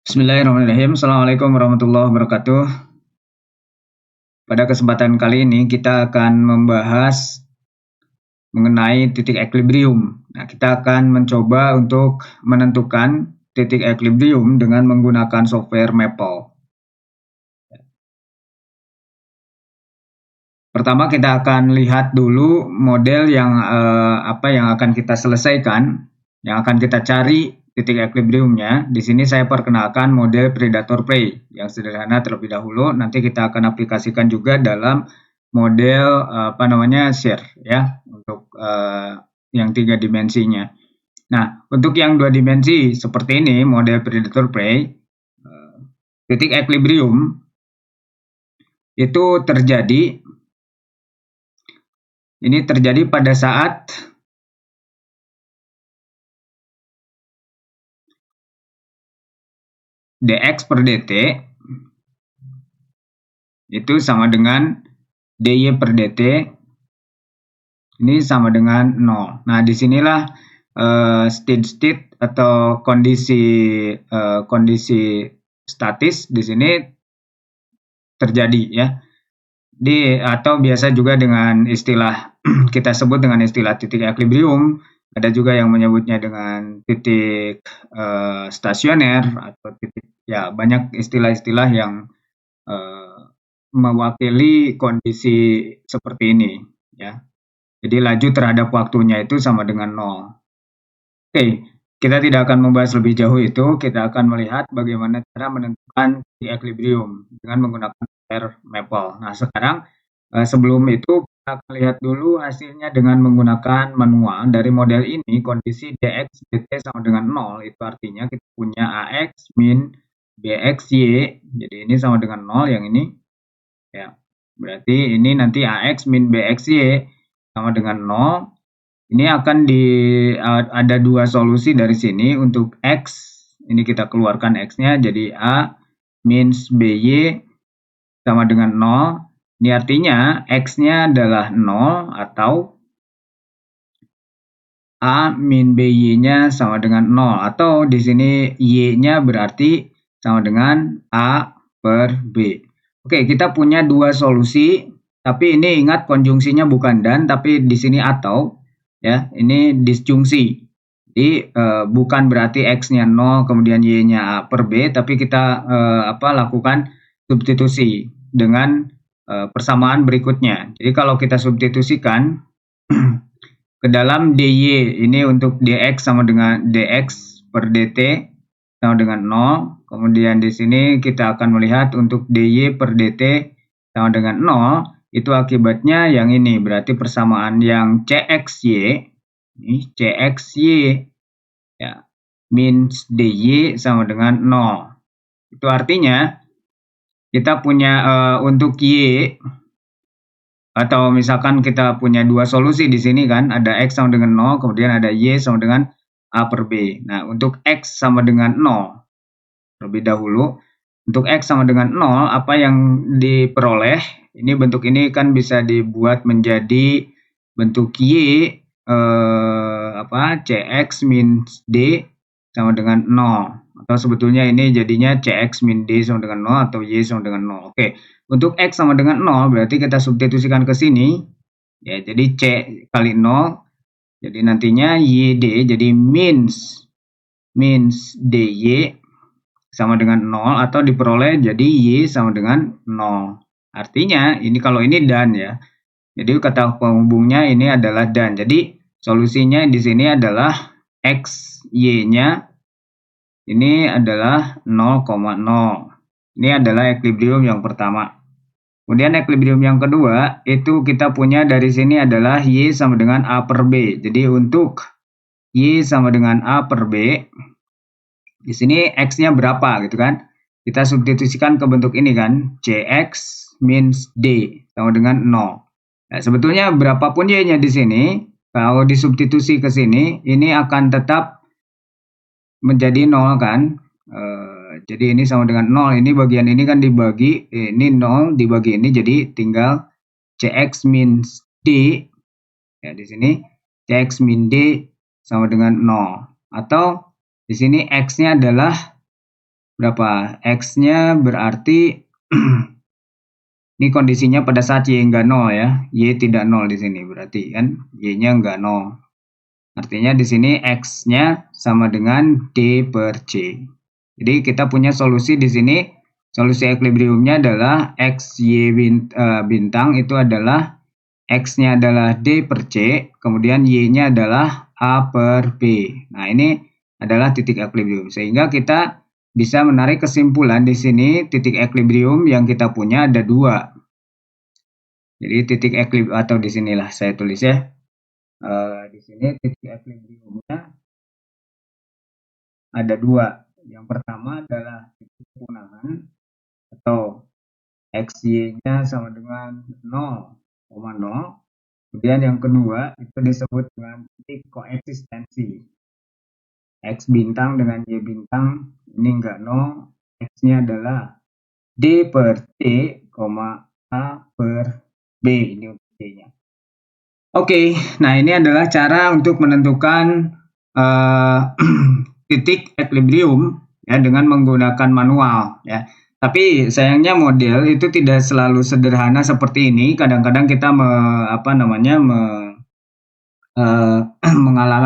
Bismillahirrahmanirrahim. Assalamualaikum warahmatullahi wabarakatuh. Pada kesempatan kali ini kita akan membahas mengenai titik equilibrium. Nah, kita akan mencoba untuk menentukan titik equilibrium dengan menggunakan software Maple. Pertama kita akan lihat dulu model yang akan kita selesaikan, yang akan kita cari titik equilibriumnya. Di sini saya perkenalkan model predator prey yang sederhana terlebih dahulu. Nanti kita akan aplikasikan juga dalam model share ya untuk yang 3 dimensinya. Nah, untuk yang 2 dimensi seperti ini model predator prey, titik equilibrium itu terjadi pada saat dx per dt itu sama dengan dy per dt ini sama dengan 0. Nah, disinilah state atau kondisi statis di sini terjadi ya. Atau biasa juga dengan istilah kita sebut dengan istilah titik equilibrium. Ada juga yang menyebutnya dengan titik stasioner atau titik, ya banyak istilah-istilah yang mewakili kondisi seperti ini ya. Jadi laju terhadap waktunya itu sama dengan 0. Oke, kita tidak akan membahas lebih jauh itu, kita akan melihat bagaimana cara menentukan titik equilibrium dengan menggunakan software Maple. Nah, sekarang sebelum itu kita akan lihat dulu hasilnya dengan menggunakan manual. Dari model ini kondisi dx dt sama dengan 0, itu artinya kita punya ax min bx y, jadi ini sama dengan 0 yang ini ya. Berarti ini nanti ax min bx y sama dengan 0. Ini akan ada dua solusi dari sini. Untuk x ini kita keluarkan x-nya jadi a min by sama dengan 0. Ini artinya x-nya adalah 0 atau a min by-nya sama dengan 0, atau di sini y-nya berarti sama dengan a per b. Oke, kita punya dua solusi, tapi ini ingat konjungsinya bukan dan, tapi di sini atau ya, ini disjungsi. Jadi bukan berarti x-nya 0 kemudian y-nya a per b, tapi kita lakukan substitusi dengan persamaan berikutnya. Jadi kalau kita substitusikan ke dalam dy, ini untuk dx sama dengan dx per dt sama dengan 0. Kemudian di sini kita akan melihat untuk dy per dt sama dengan 0. Itu akibatnya yang ini, berarti persamaan yang cxy, ini cxy ya, min dy sama dengan 0. Itu artinya kita punya untuk y, atau misalkan kita punya dua solusi di sini kan, ada x sama dengan 0, kemudian ada y sama dengan a per b. Nah, untuk x sama dengan 0 terlebih dahulu, untuk x sama dengan 0, apa yang diperoleh? Ini bentuk ini kan bisa dibuat menjadi bentuk y cx min d sama dengan 0. Atau sebetulnya ini jadinya cx min d sama dengan 0 atau y sama dengan 0. Oke, untuk x sama dengan 0 berarti kita substitusikan ke sini. Ya, jadi c kali 0. Jadi nantinya yd jadi min dy sama dengan 0 atau diperoleh jadi y sama dengan 0. Artinya ini kalau ini dan ya. Jadi kata penghubungnya ini adalah dan. Jadi solusinya di sini adalah x y-nya ini adalah 0,0. Ini adalah equilibrium yang pertama. Kemudian equilibrium yang kedua itu kita punya dari sini adalah y sama dengan a per b. Jadi untuk y sama dengan a per b, di sini x-nya berapa gitu kan? Kita substitusikan ke bentuk ini kan, cx min d sama dengan 0. Nah, sebetulnya berapapun y-nya di sini, kalau disubstitusi ke sini, ini akan tetap menjadi 0 kan. Jadi ini sama dengan 0. Ini bagian ini kan dibagi, ini 0 dibagi ini, jadi tinggal cx min d. Ya, di sini cx min d sama dengan 0. Atau di sini x-nya adalah berapa? X-nya berarti ini kondisinya pada saat Y enggak 0 ya. Y tidak 0 di sini berarti kan Y-nya enggak 0. Artinya di sini X-nya sama dengan D per C. Jadi kita punya solusi di sini. Solusi equilibriumnya adalah X, Y bintang itu adalah X-nya adalah D per C, kemudian Y-nya adalah A per B. Nah, ini adalah titik equilibrium. Sehingga kita bisa menarik kesimpulan di sini titik equilibrium yang kita punya ada dua. Jadi titik equilibrium atau di sinilah saya tulis ya. Di sini titik equilibriumnya ada dua. Yang pertama adalah titik kepunahan atau XY-nya sama dengan 0,0. Kemudian yang kedua itu disebut dengan titik koeksistensi. X bintang dengan Y bintang ini enggak 0. X-nya adalah D per C, A per B. Ini untuk C-nya. Oke, nah ini adalah cara untuk menentukan titik equilibrium ya dengan menggunakan manual ya. Tapi sayangnya model itu tidak selalu sederhana seperti ini. Kadang-kadang kita mengalami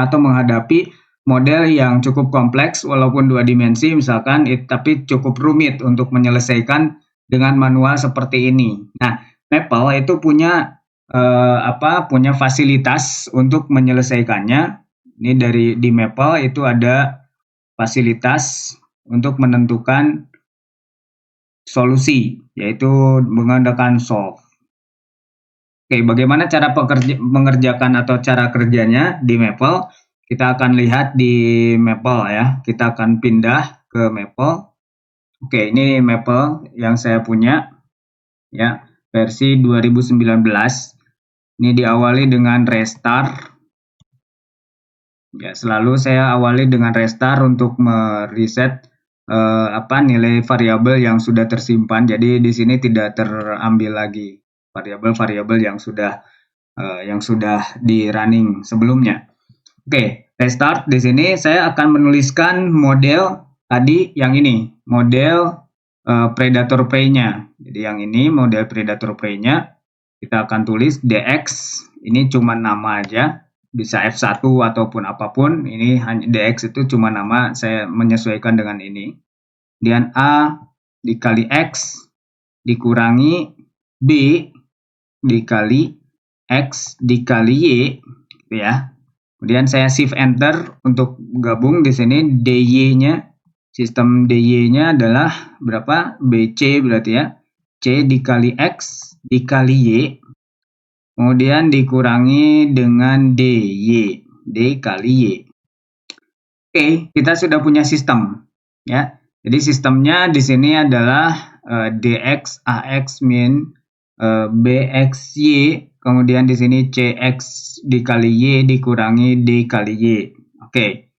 atau menghadapi model yang cukup kompleks walaupun dua dimensi misalkan, tapi cukup rumit untuk menyelesaikan dengan manual seperti ini. Nah, Maple itu punya punya fasilitas untuk menyelesaikannya. Ini di Maple itu ada fasilitas untuk menentukan solusi, yaitu menggunakan solve. Oke, bagaimana cara mengerjakan atau cara kerjanya di Maple? Kita akan lihat di Maple ya. Kita akan pindah ke Maple. Oke, ini Maple yang saya punya ya, versi 2019. Ini diawali dengan restart. Ya, selalu saya awali dengan restart untuk mereset nilai variabel yang sudah tersimpan. Jadi di sini tidak terambil lagi variabel-variabel yang sudah di running sebelumnya. Oke, restart. Di sini saya akan menuliskan model tadi yang ini, model predator prey-nya. Jadi yang ini model predator prey-nya. Kita akan tulis dx. Ini cuma nama aja. Bisa F1 ataupun apapun, ini hanya dx itu cuma nama, saya menyesuaikan dengan ini. Kemudian A dikali X dikurangi B dikali X dikali Y, gitu ya. Kemudian saya shift enter untuk gabung di sini dy-nya, sistem dy-nya adalah berapa? BC berarti ya. C dikali X dikali Y. Kemudian dikurangi dengan DY, D kali Y. Oke, kita sudah punya sistem ya. Jadi sistemnya di sini adalah DX AX min BXY, kemudian di sini CX dikali Y dikurangi D kali Y. Oke.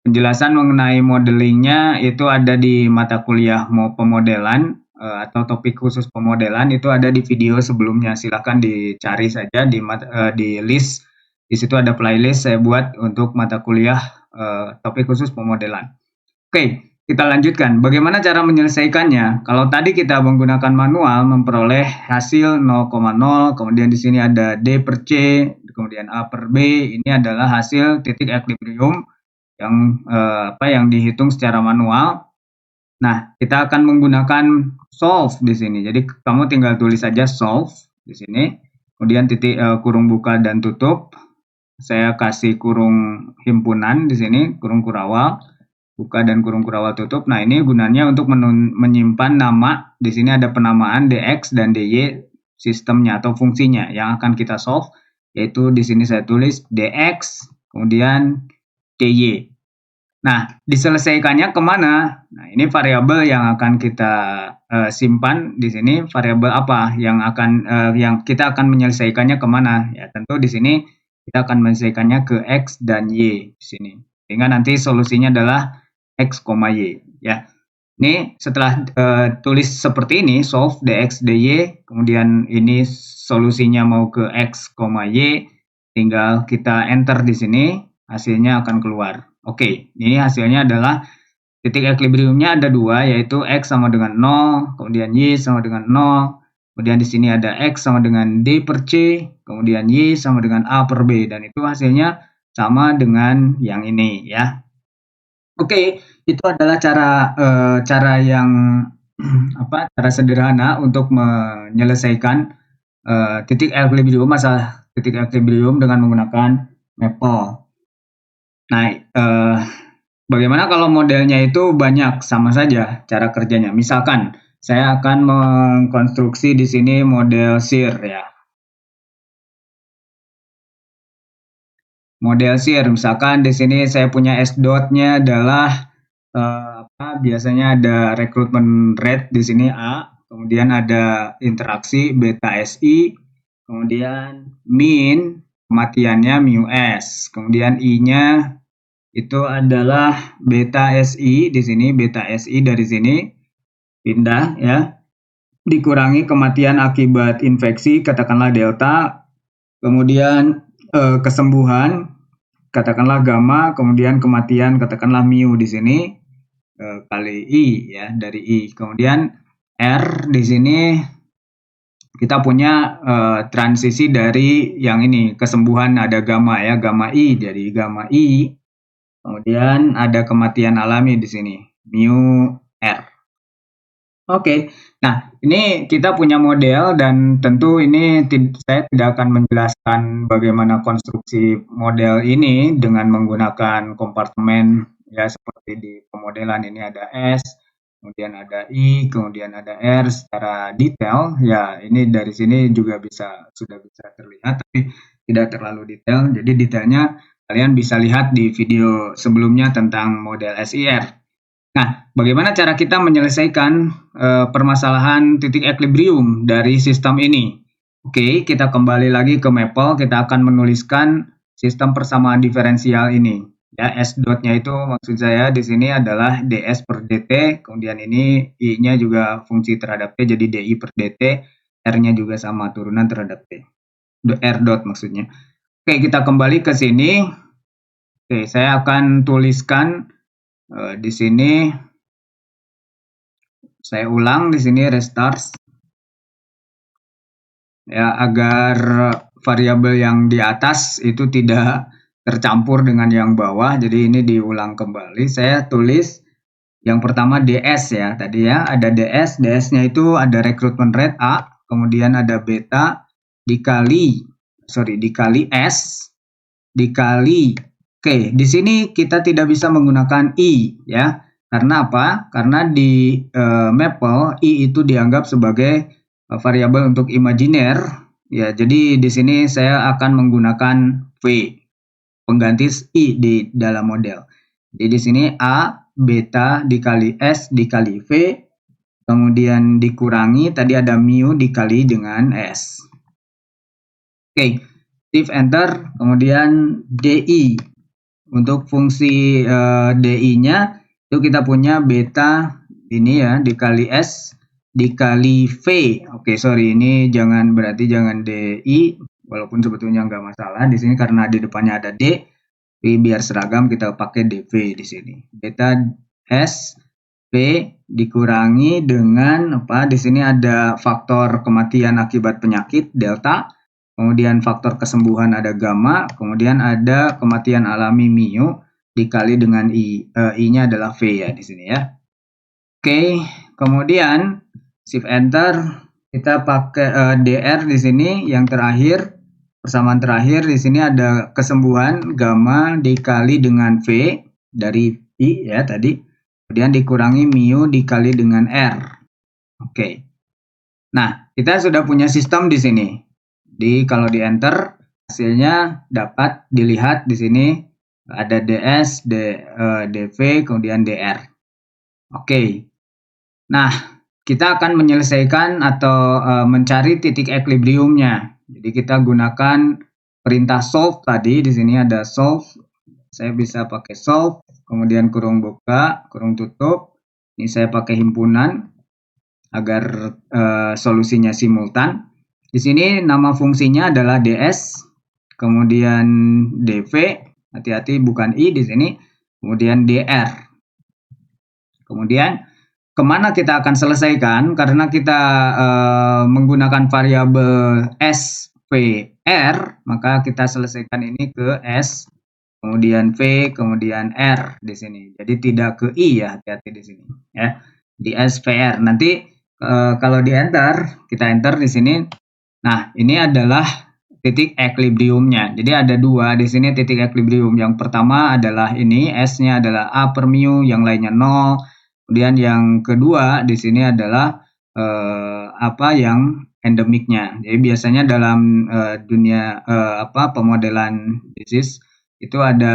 Penjelasan mengenai modelingnya itu ada di mata kuliah pemodelan atau topik khusus pemodelan, itu ada di video sebelumnya. Silahkan dicari saja di list. Di situ ada playlist saya buat untuk mata kuliah topik khusus pemodelan. Oke, kita lanjutkan. Bagaimana cara menyelesaikannya? Kalau tadi kita menggunakan manual memperoleh hasil 0,0, kemudian di sini ada D per C, kemudian A per B. Ini adalah hasil titik equilibrium yang dihitung secara manual. Nah, kita akan menggunakan solve di sini. Jadi kamu tinggal tulis saja solve di sini. Kemudian titik kurung buka dan tutup. Saya kasih kurung himpunan di sini, kurung kurawal, buka dan kurung kurawal tutup. Nah, ini gunanya untuk menyimpan nama. Di sini ada penamaan dx dan dy sistemnya atau fungsinya yang akan kita solve, yaitu di sini saya tulis dx, kemudian dy. Nah, diselesaikannya kemana? Nah, ini variabel yang akan kita simpan di sini. Variabel apa yang kita akan menyelesaikannya kemana? Ya, tentu di sini kita akan menyelesaikannya ke x dan y di sini. Sehingga nanti solusinya adalah x, y. Ya, ini setelah tulis seperti ini, solve dx dy, kemudian ini solusinya mau ke x, y, tinggal kita enter di sini, hasilnya akan keluar. Oke, ini hasilnya adalah titik equilibriumnya ada dua, yaitu X sama dengan 0, kemudian Y sama dengan 0, kemudian di sini ada X sama dengan D per C, kemudian Y sama dengan A per B, dan itu hasilnya sama dengan yang ini ya. Oke, itu adalah cara yang cara sederhana untuk menyelesaikan titik equilibrium, masalah titik equilibrium dengan menggunakan Maple. Nah, bagaimana kalau modelnya itu banyak, sama saja cara kerjanya. Misalkan saya akan mengkonstruksi di sini model SIR ya. Model SIR, misalkan di sini saya punya S dot-nya adalah biasanya ada recruitment rate di sini A, kemudian ada interaksi beta SI, kemudian min kematiannya mu S, kemudian I-nya itu adalah beta SI di sini, beta SI dari sini pindah ya, dikurangi kematian akibat infeksi katakanlah delta, kemudian kesembuhan katakanlah gamma, kemudian kematian katakanlah mu di sini kali I ya, dari I. Kemudian R di sini kita punya transisi dari yang ini, kesembuhan ada gamma ya, gamma I, dari gamma I. Kemudian ada kematian alami di sini, mu R. Oke, nah ini kita punya model dan tentu ini saya tidak akan menjelaskan bagaimana konstruksi model ini dengan menggunakan kompartemen ya, seperti di pemodelan ini ada S, kemudian ada I, kemudian ada R secara detail ya. Ini dari sini juga sudah bisa terlihat, tapi tidak terlalu detail. Jadi detailnya kalian bisa lihat di video sebelumnya tentang model SIR. Nah, bagaimana cara kita menyelesaikan permasalahan titik equilibrium dari sistem ini? Oke, kita kembali lagi ke Maple, kita akan menuliskan sistem persamaan diferensial ini. Ya, S dot-nya itu maksud saya di sini adalah ds per dt, kemudian ini I-nya juga fungsi terhadap T, jadi di per dt, R-nya juga sama, turunan terhadap T. R dot maksudnya. Oke, kita kembali ke sini. Oke, saya akan tuliskan di sini, saya ulang di sini restart ya, agar variabel yang di atas itu tidak tercampur dengan yang bawah. Jadi ini diulang kembali. Saya tulis yang pertama ds ya, tadi ya ada ds-nya itu ada recruitment rate A, kemudian ada beta dikali S dikali. Oke, di sini kita tidak bisa menggunakan I ya. Karena apa? Karena di Maple I itu dianggap sebagai variabel untuk imajiner ya. Jadi di sini saya akan menggunakan V pengganti I di dalam model. Jadi di sini A beta dikali S dikali V, kemudian dikurangi tadi ada mu dikali dengan S. Oke, shift enter, kemudian DI. Untuk fungsi DI-nya itu kita punya beta ini ya, dikali S dikali V. Oke, sorry, ini berarti jangan DI, walaupun sebetulnya nggak masalah di sini karena di depannya ada D. Tapi biar seragam kita pakai DV di sini. Beta S V dikurangi dengan apa? Di sini ada faktor kematian akibat penyakit delta. Kemudian faktor kesembuhan ada gamma, kemudian ada kematian alami mu dikali dengan I-nya adalah V ya di sini ya. Oke, kemudian shift enter, kita pakai DR di sini yang terakhir, persamaan terakhir di sini ada kesembuhan gamma dikali dengan V dari I ya tadi, kemudian dikurangi mu dikali dengan R. Oke. Nah, kita sudah punya sistem di sini. Kalau di enter hasilnya dapat dilihat di sini ada ds, dv, kemudian dr. Oke. Nah, kita akan menyelesaikan atau mencari titik equilibriumnya. Jadi kita gunakan perintah solve tadi. Di sini ada solve. Saya bisa pakai solve, kemudian kurung buka, kurung tutup. Ini saya pakai himpunan agar solusinya simultan. Di sini nama fungsinya adalah ds, kemudian dv, hati-hati bukan i di sini, kemudian dr. Kemudian kemana kita akan selesaikan? Karena kita menggunakan variabel SVR, maka kita selesaikan ini ke S, kemudian V, kemudian R di sini. Jadi tidak ke I ya, hati-hati di sini ya. Di SVR. Nanti kalau di enter, kita enter di sini. Nah, ini adalah titik equilibriumnya. Jadi ada dua di sini titik equilibrium. Yang pertama adalah ini, S-nya adalah A per mu, yang lainnya 0. Kemudian yang kedua di sini adalah yang endemiknya. Jadi biasanya dalam dunia pemodelan disease itu ada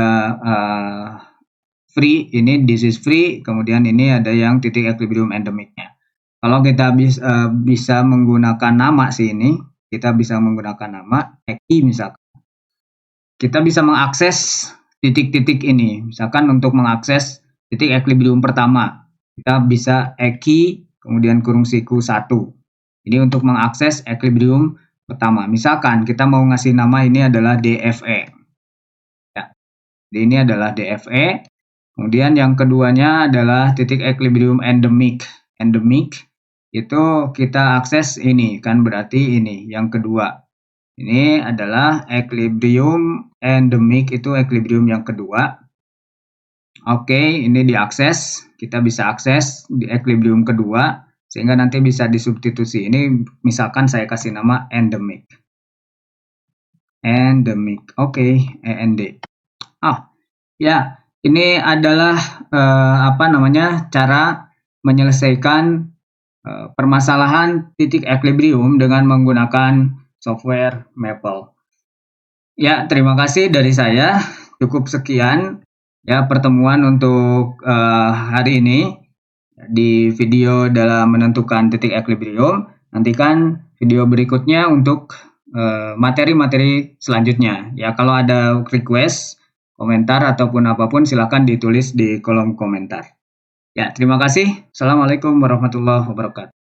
free, ini disease free, kemudian ini ada yang titik equilibrium endemiknya. Kalau kita bisa menggunakan nama sini, kita bisa menggunakan nama EKI misalkan. Kita bisa mengakses titik-titik ini. Misalkan untuk mengakses titik equilibrium pertama, kita bisa EKI kemudian kurung siku 1. Ini untuk mengakses equilibrium pertama. Misalkan kita mau ngasih nama ini adalah DFE. Ya. Ini adalah DFE. Kemudian yang keduanya adalah titik equilibrium endemik. Endemik itu kita akses ini, kan berarti ini yang kedua. Ini adalah equilibrium endemik, itu equilibrium yang kedua. Oke, ini diakses, kita bisa akses di equilibrium kedua, sehingga nanti bisa disubstitusi. Ini misalkan saya kasih nama endemik. Endemik, oke, END. Ya, ini adalah cara menyelesaikan permasalahan titik equilibrium dengan menggunakan software Maple. Ya, terima kasih dari saya. Cukup sekian ya pertemuan untuk hari ini di video dalam menentukan titik equilibrium. Nantikan video berikutnya untuk materi-materi selanjutnya. Ya, kalau ada request, komentar ataupun apapun silakan ditulis di kolom komentar. Ya, terima kasih. Assalamualaikum warahmatullahi wabarakatuh.